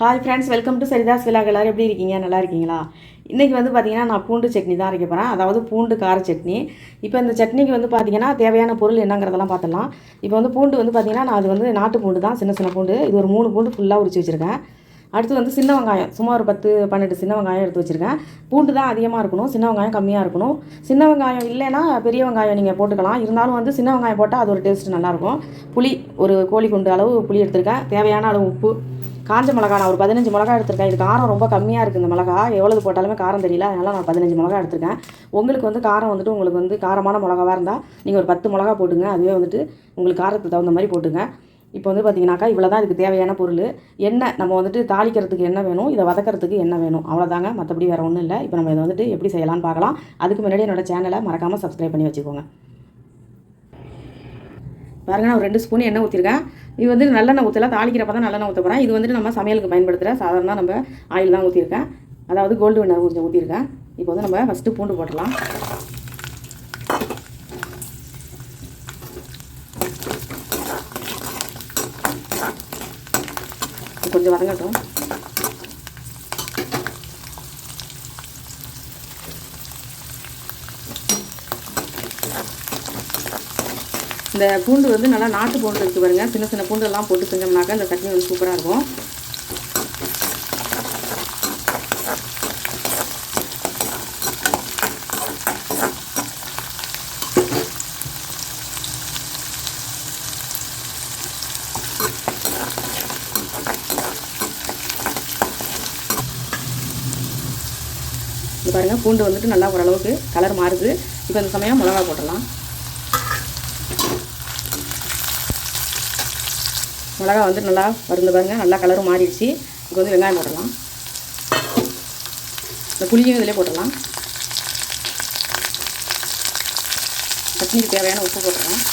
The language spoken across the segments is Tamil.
Hi friends, welcome to Saritha's vlog. எல்லோரும் எப்படி இருக்கீங்க? நல்லா இருக்கீங்களா? இன்றைக்கி வந்து பார்த்திங்கன்னா நான் பூண்டு சட்னி தான் அரைக்க போகிறேன். அதாவது பூண்டு கார சட்னி. இப்போ இந்த சட்னிக்கு வந்து பார்த்திங்கன்னா தேவையான பொருள் என்னங்கிறதெல்லாம் பார்த்துடலாம். இப்போ வந்து பூண்டு வந்து பார்த்திங்கன்னா நான் அது வந்து நாட்டு பூண்டு தான், சின்ன சின்ன பூண்டு. இது ஒரு 3 பூண்டு ஃபுல்லாக உரிச்சு வச்சுருக்கேன். அடுத்து வந்து சின்ன வெங்காயம் சும்மா ஒரு 10-12 சின்ன வெங்காயம் எடுத்து வச்சுருக்கேன். பூண்டு தான் அதிகமாக இருக்கணும், சின்ன வெங்காயம் கம்மியாக இருக்கணும். சின்ன வெங்காயம் இல்லைன்னா பெரிய வெங்காயம் நீங்கள் போட்டுக்கலாம். இருந்தாலும் வந்து சின்ன வெங்காயம் போட்டால் அது ஒரு டேஸ்ட்டு நல்லாயிருக்கும். புளி ஒரு கோழி குண்டு அளவு புளி எடுத்திருக்கேன். தேவையான அளவு உப்பு, காஞ்ச மிளகா நான் ஒரு 15 மிளகா எடுத்திருக்கேன். இது காரம் ரொம்ப கம்மியாக இருக்குது. இந்த மிளகா எவ்வளவு போட்டாலுமே காரம் தெரியல, அதனால் நான் 15 மிளகா எடுத்திருக்கேன். உங்களுக்கு வந்து காரம் வந்துட்டு உங்களுக்கு வந்து காரமான மிளகாவாக இருந்தால் நீங்கள் ஒரு 10 மிளகா போட்டுங்க. அதுவே வந்துட்டு உங்களுக்கு காரத்துக்கு தகுந்த மாதிரி போட்டுங்க. இப்போ வந்து பார்த்திங்கனாக்கா இவ்வளோ தான் இதுக்கு தேவையான பொருள். எண்ணெய் நம்ம வந்துட்டு தாளிக்கிறதுக்கு என்ன வேணும், இதை வதக்கிறதுக்கு என்ன வேணும், அவ்வளோதாங்க. மற்றபடி வேறு ஒன்றும் இல்லை. இப்போ நம்ம இதை வந்துட்டு எப்படி செய்யலாம்னு பார்க்கலாம். அதுக்கு முன்னாடி என்னோடய சேனலை மறக்காமல் சப்ஸ்கிரைப் பண்ணி வச்சுக்கோங்க. பாருங்கள், நான் ஒரு 2 ஸ்பூன் எண்ணெய் ஊற்றிருக்கேன். இது வந்து நல்லெண்ணெய் ஊற்றலாம், தாளிக்கிறப்ப தான் நல்லெண்ணெய் ஊற்ற போகிறேன். இது வந்துட்டு நம்ம சமையலுக்கு பயன்படுத்துகிற சாதாரண நம்ம ஆயில் தான் ஊற்றிருக்கேன். அதாவது கோல்டு வின்னர் கொஞ்சம் ஊற்றிருக்கேன். இப்போ வந்து நம்ம ஃபஸ்ட்டு பூண்டு போட்டுடலாம். கொஞ்சம் வதங்கட்டும். இந்த பூண்டு வந்து நல்லா நாட்டு பூண்டு இருக்குது பாருங்கள். சின்ன சின்ன பூண்டெல்லாம் போட்டு செஞ்சோம்னாக்கா இந்த சட்னி வந்து சூப்பராக இருக்கும். இது பாருங்கள், பூண்டு வந்துட்டு நல்லா ஓரளவுக்கு கலர் மாறுது. இப்போ இந்த சமயம் மிளகா போட்டுடலாம். மிளகா வந்து நல்லா வருந்து பாருங்கள், நல்லா கலரும் மாறிடுச்சு. இப்போ வந்து வெங்காயம் போடலாம். இந்த புளியும் இதிலே போட்டுடலாம். சட்னிக்கு தேவையான உப்பு போட்டுடலாம்.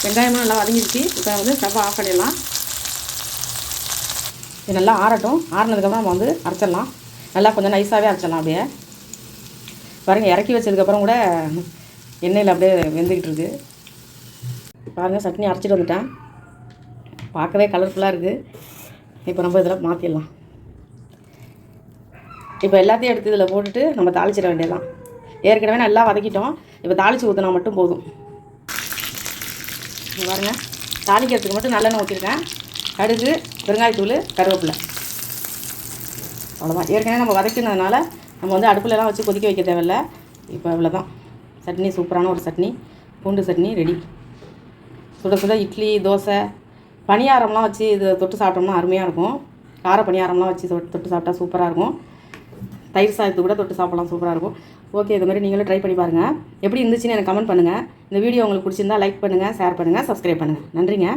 வெங்காயமும் நல்லா வதங்கிடுச்சு. இப்போ வந்து ஸ்டவ் ஆஃப் பண்ணிடலாம். இது நல்லா ஆறட்டும். ஆறினதுக்கப்புறம் நம்ம வந்து அரைச்சிடலாம். நல்லா கொஞ்சம் நைஸாகவே அரைச்சிடலாம். அப்படியே பாருங்கள், இறக்கி வச்சதுக்கப்புறம் கூட எண்ணெயில் அப்படியே வெந்துக்கிட்டு இருக்குது. பாருங்கள், சட்னி அரைச்சிட்டு வந்துட்டேன். பார்க்கவே கலர்ஃபுல்லாக இருக்குது. இப்போ நம்ம இதில் மாற்றிடலாம். இப்போ எல்லாத்தையும் எடுத்து இதில் போட்டுட்டு நம்ம தாளிச்சிட வேண்டியதான். ஏற்கனவே நல்லா வதக்கிட்டோம். இப்போ தாளித்து ஊற்றினா மட்டும் போதும். பாருங்கள், தாளிக்கிறதுக்கு மட்டும் நல்லெண்ணெய் ஊற்றிருக்கேன். கடுகு, பெருங்காயத்தூள், கருவேப்பிலை, அவ்வளோதான். ஏற்கனவே நம்ம வதக்கினதுனால நம்ம வந்து அடுப்புலலாம் வச்சு கொதிக்க வைக்க தேவையில்லை. இப்போ இவ்வளோ தான். சட்னி சூப்பரான ஒரு சட்னி, பூண்டு சட்னி ரெடி. சுட சுட இட்லி, தோசை, பணியாரம்லாம் வச்சு இது தொட்டு சாப்பிட்டோம்னா அருமையாக இருக்கும். கார பணியாரம்லாம் வச்சு தொட்டு சாப்பிட்டா சூப்பராக இருக்கும். தயிர் சாதத்து கூட தொட்டு சாப்பிட்லாம், சூப்பராக இருக்கும். ஓகே, இது மாதிரி நீங்களும் ட்ரை பண்ணி பாருங்கள். எப்படி இருந்துச்சுன்னு எனக்கு கமெண்ட் பண்ணுங்கள். இந்த வீடியோ உங்களுக்கு பிடிச்சிருந்தா லைக் பண்ணுங்கள், ஷேர் பண்ணுங்கள், சப்ஸ்கிரைப் பண்ணுங்கள். நன்றிங்க.